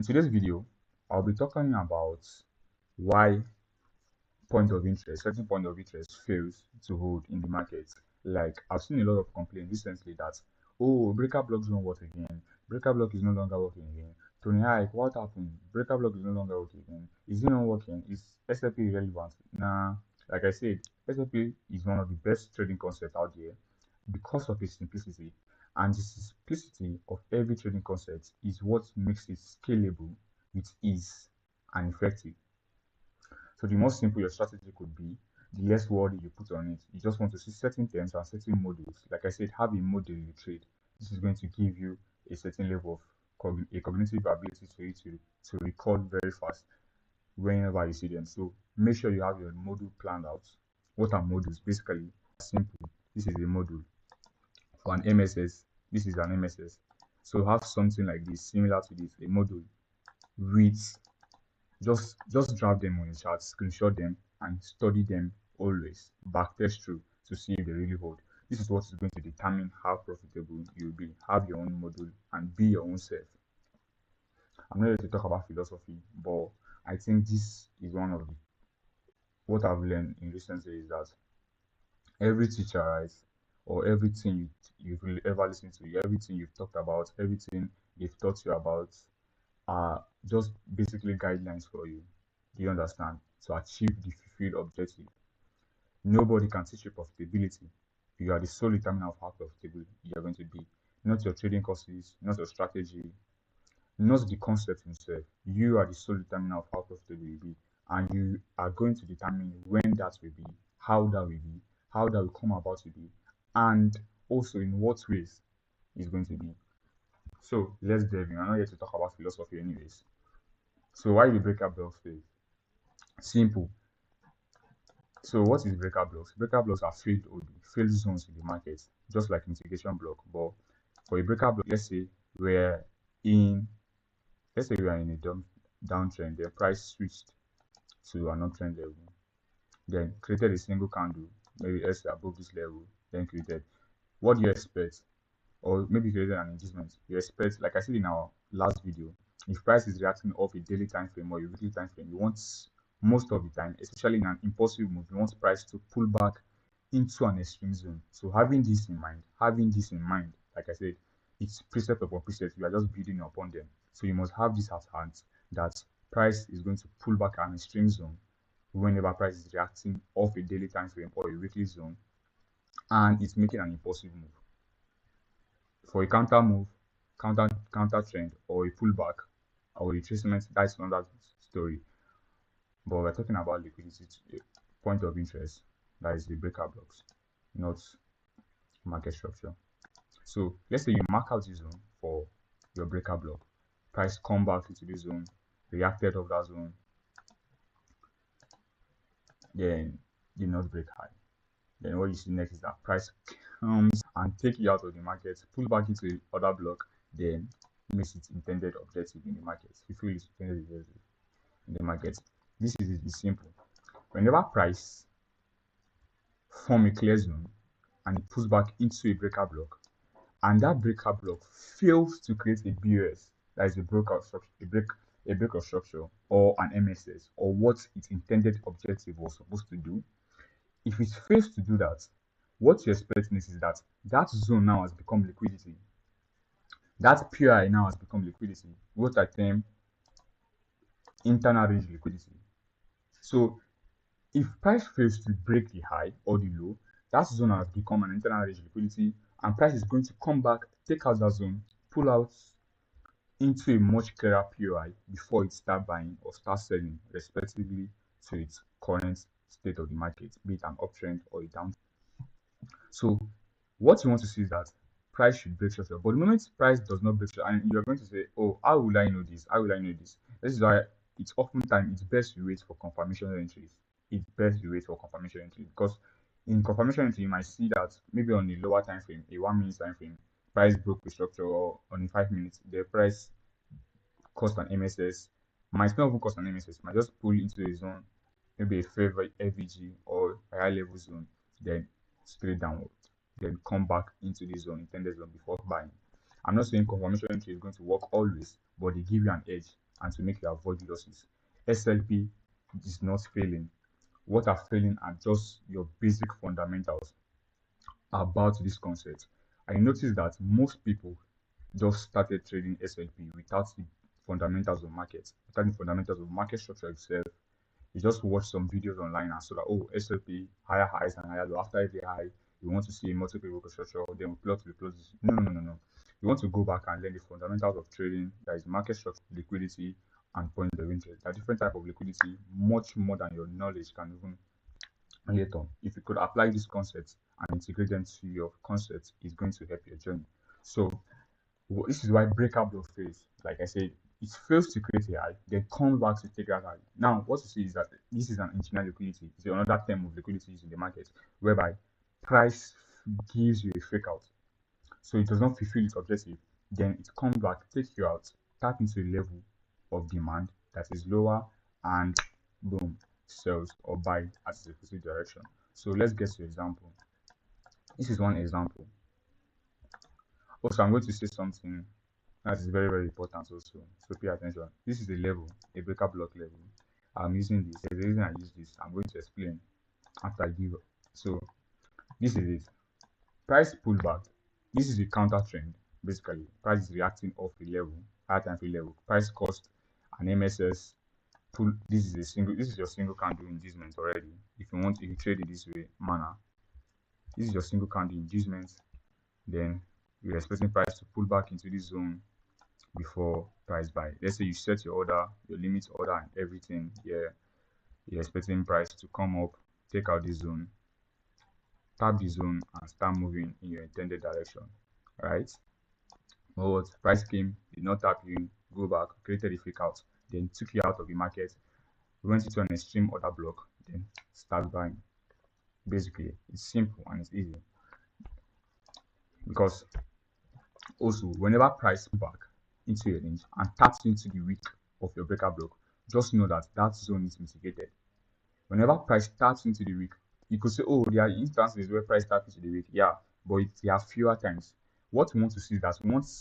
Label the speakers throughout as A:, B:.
A: In today's video, I'll be talking about why certain point of interest fails to hold in the market. Like I've seen a lot of complaints recently that breaker blocks don't work again, breaker block is no longer working again. Tony Hike, what happened? Breaker block is no longer working again. Is it not working? Is SLP irrelevant? Nah, like I said, SLP is one of the best trading concepts out there because of its simplicity. And the simplicity of every trading concept is what makes it scalable with ease and effective. So the more simple your strategy could be, the less worry you put on it. You just want to see certain terms and certain modules. Like I said, have a model you trade. This is going to give you a certain level of a cognitive ability for you to recall very fast whenever you see them. So make sure you have your module planned out. What are modules? Basically, simple. This is a module. For an MSS, this is an MSS. So have something like this, similar to this, a module with just draft them on your chart, screenshot them, and study them always. Backtest through to see if they really hold. This is what is going to determine how profitable you'll be. Have your own module and be your own self. I'm not here to talk about philosophy, but I think this is one of the what I've learned in recent days is that every teacher, right, or everything you've really ever listened to, everything you've talked about, everything they've taught you about, are just basically guidelines for you. Do you understand? To achieve the fulfilled objective. Nobody can teach you profitability. You are the sole determiner of how profitable you are going to be. Not your trading courses, not your strategy, not the concept himself. You are the sole determiner of how profitable you will be. And you are going to determine when that will be, how that will be, how that will come about to be, and also in what ways it's going to be. So let's delve in. I'm not here to talk about philosophy anyways. So why do breaker blocks fail? Simple. So what is breaker blocks? Breaker blocks are failed OD, failed zones in the market, just like mitigation block. But for a breaker block, we're in let's say we are in a downtrend, the price switched to an uptrend level, then created a single candle, maybe let's say above this level, then created. What do you expect? Or maybe created an inducement. You expect, like I said in our last video, if price is reacting off a daily time frame or a weekly time frame, you want most of the time, especially in an impulsive move, you want price to pull back into an extreme zone. So having this in mind, like I said, it's precept upon precept. You are just building upon them. So you must have this at heart that price is going to pull back an extreme zone whenever price is reacting off a daily time frame or a weekly zone, and it's making an impulsive move. For a counter move, counter trend, or a pullback, or retracement, that's another story. But we're talking about liquidity point of interest, that is the breaker blocks, not market structure. So let's say you mark out the zone for your breaker block, price come back into the zone, reacted of that zone, then did not break high. Then what you see next is that price comes and take you out of the market, pull back into other block, then miss its intended objective in the market. Fulfill its intended objective in the market. This is simple. Whenever price form a clear zone and it pulls back into a breaker block, and that breaker block fails to create a BOS, that is a breakout structure, a breakout structure, or an MSS, or what its intended objective was supposed to do. If it fails to do that, what you're expecting is that that zone now has become liquidity. That POI now has become liquidity, what I term internal range liquidity. So if price fails to break the high or the low, that zone has become an internal range liquidity, and price is going to come back, take out that zone, pull out into a much clearer POI before it start buying or start selling, respectively to its current state of the market, be it an uptrend or a downtrend. So what you want to see is that price should break structure. But the moment price does not break structure, and you're going to say, oh, how will I know this? How will I know this? This is why it's oftentimes it's best to wait for confirmation entries. It's best to wait for confirmation entries, because in confirmation entry, you might see that maybe on the lower time frame, a 1 minute time frame, price broke the structure, or on a 5 minutes, the price cost an MSS, might not even cost an MSS, might just pull into a zone, maybe a favorite FVG or a high level zone, then straight downward, then come back into the zone, intended zone before buying. I'm not saying confirmation entry is going to work always, but they give you an edge and to make you avoid losses. SLP is not failing. What are failing are just your basic fundamentals about this concept. I noticed that most people just started trading SLP without the fundamentals of markets, without the fundamentals of market structure itself. You just watch some videos online and saw that, oh, SLP, higher highs and higher low. After every high, you want to see a multiple local structure, then we plot to close this. No, no, no, no, no. You want to go back and learn the fundamentals of trading. That is market structure, liquidity, and point of interest. There are different type of liquidity, much more than your knowledge can even later. If you could apply these concepts and integrate them to your concepts, it's going to help your journey. So this is why breakout block fails. Like I said, it fails to create a high, then comes back to take that high. Now, what you see is that this is an internal liquidity. It's another term of liquidity in the market, whereby price gives you a fake out. So it does not fulfill its objective. Then it comes back, take you out, tap into a level of demand that is lower, and boom, sells or buy at the opposite direction. So let's get to example. This is one example. Also, I'm going to say something that is very, very important also. So pay attention. This is a level, a breaker block level. I'm using this. There's a reason I use this. I'm going to explain after I give. So this is it. Price pullback. This is a counter trend. Basically, price is reacting off a level, higher time frame level. Price cost an MSS pull. This is a single. This is your single candle inducement already. If you trade it this way manner, this is your single candle inducement. Then you're expecting price to pull back into this zone before price buy. Let's say you set your order, your limit order and everything. Yeah, you're expecting price to come up, take out this zone, tap the zone and start moving in your intended direction, right? But price came, did not tap you, go back, created a fake out, then took you out of the market, went into an extreme order block, then start buying. Basically, it's simple and it's easy. Because also, whenever price back into your range and taps into the wick of your breaker block, just know that that zone is mitigated. Whenever price taps into the wick, you could say, oh, there are instances where price taps into the wick. Yeah, but there are fewer times. What we want to see is that we want to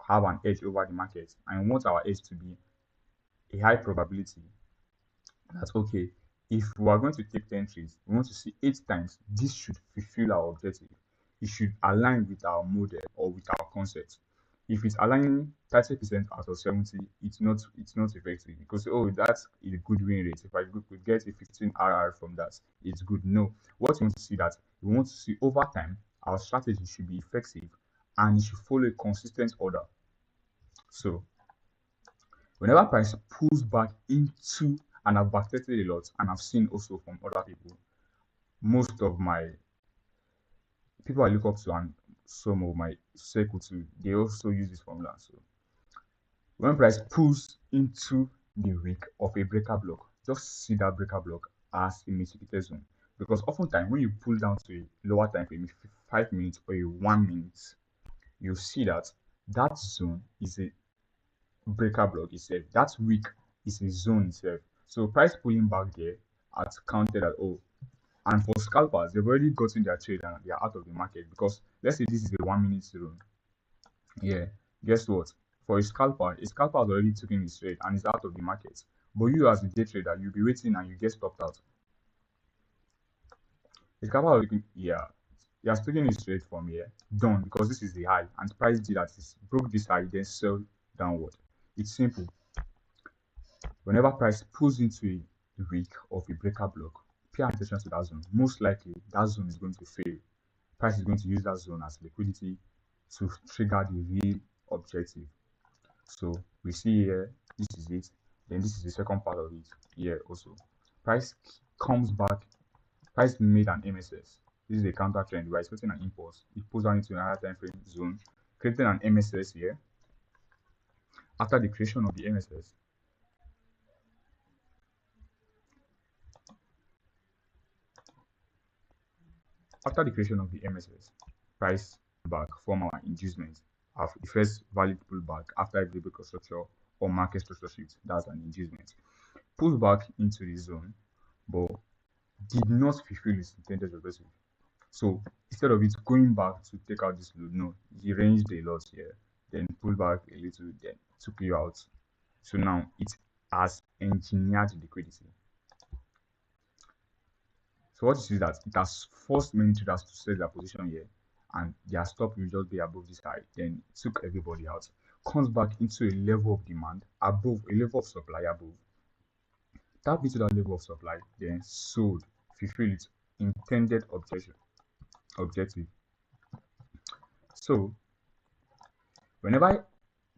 A: have an edge over the market and we want our edge to be a high probability. That's okay. If we are going to take 10 trades, we want to see 8 times. This should fulfill our objective. It should align with our model or with our concept. If it's aligning 30% out of 70, it's not effective because, oh, that's a good win rate. If I could get a 15 RR from that, it's good. No, what we want to see that we want to see over time our strategy should be effective and it should follow a consistent order. So whenever price pulls back into, and I've backtested a lot and I've seen also from other people, most of my people I look up to and some of my circle too, they also use this formula. So when price pulls into the wick of a breaker block, just see that breaker block as a mitigated zone. Because oftentimes when you pull down to a lower time frame, 5 minutes or a 1 minute, you see that that zone is a breaker block itself. That wick is a zone itself. So price pulling back there at counted at, oh, and for scalpers, they've already gotten their trade and they're out of the market because let's say this is a 1 minute zone. Yeah, guess what? For a scalper has already taken his trade and is out of the market. But you as a day trader, you'll be waiting and you get stopped out. The scalper yeah, he has taken his trade from here, done because this is the high and price did that is broke this high, then sell downward. It's simple. Whenever price pulls into a wick of a breaker block, pay attention to that zone. Most likely, that zone is going to fail. Price is going to use that zone as liquidity to trigger the real objective. So we see here, this is it. Then this is the second part of it here also. Price comes back. Price made an MSS. This is a counter trend. We're expecting an impulse. It pulls down into another time frame zone, creating an MSS here. After the creation of the MSS, price back from our inducement of the first valid pullback after every break of structure or market structure shift. That's an inducement. Pull back into the zone, but did not fulfill its intended objective. So instead of it going back to take out this load, no, it ranged a lot here. then pull back a little, then took you out. So now it has engineered liquidity. So what you see is that it has forced many traders to sell their position here, and their stop will just be above this high. Then it took everybody out, comes back into a level of demand above, a level of supply above, tap into that level of supply, then sold, fulfill its intended objective. So whenever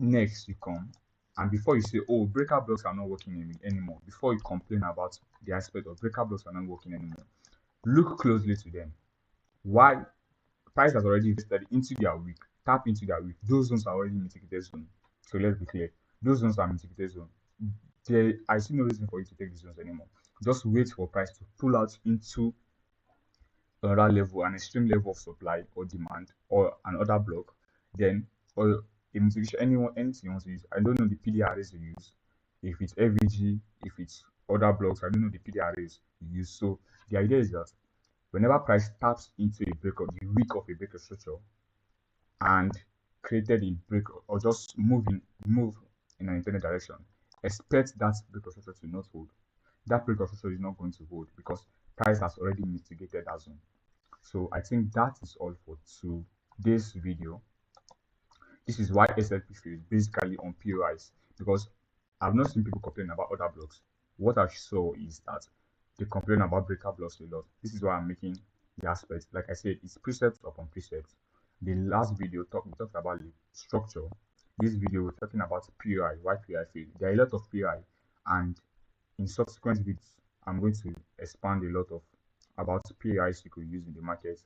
A: next you come, and before you say, oh, breakout blocks are not working anymore, before you complain about the aspect of breakout blocks are not working anymore, look closely to them. Why? Price has already invested into their week, tap into their week. Those zones are already mitigated zone. So let's be clear, those zones are mitigated zone. I see no reason for you to take these zones anymore. Just wait for price to pull out into another level, an extreme level of supply or demand, or another block, then, or a mitigation, anything you want to use. I don't know the PDRs you use. If it's FVG, if it's other blocks, I don't know the PDRs you use. So the idea is that whenever price taps into a break of the week of a breaker structure and created a break or just move in an intended direction, expect that breaker structure to not hold. That breaker structure is not going to hold because price has already mitigated that zone. So I think that is all for today's video. This is why SLP fails, basically on POIs, because I've not seen people complain about other blocks. What I saw is that they complain about breaker blocks a lot. This is why I'm making the aspect. Like I said, it's precepts upon precepts. The last video we talked about the structure. This video we're talking about POI, why POI fail. There are a lot of POI, and in subsequent videos, I'm going to expand a lot about POIs you could use in the market.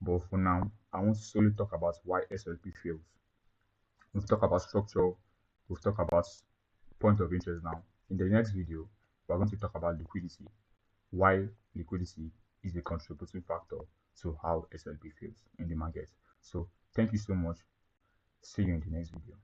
A: But for now, I want to solely talk about why SLP fails. We've talked about structure, we've talked about point of interest now. In the next video, we're going to talk about liquidity, why liquidity is a contributing factor to how SLP fails in the market. So thank you so much. See you in the next video.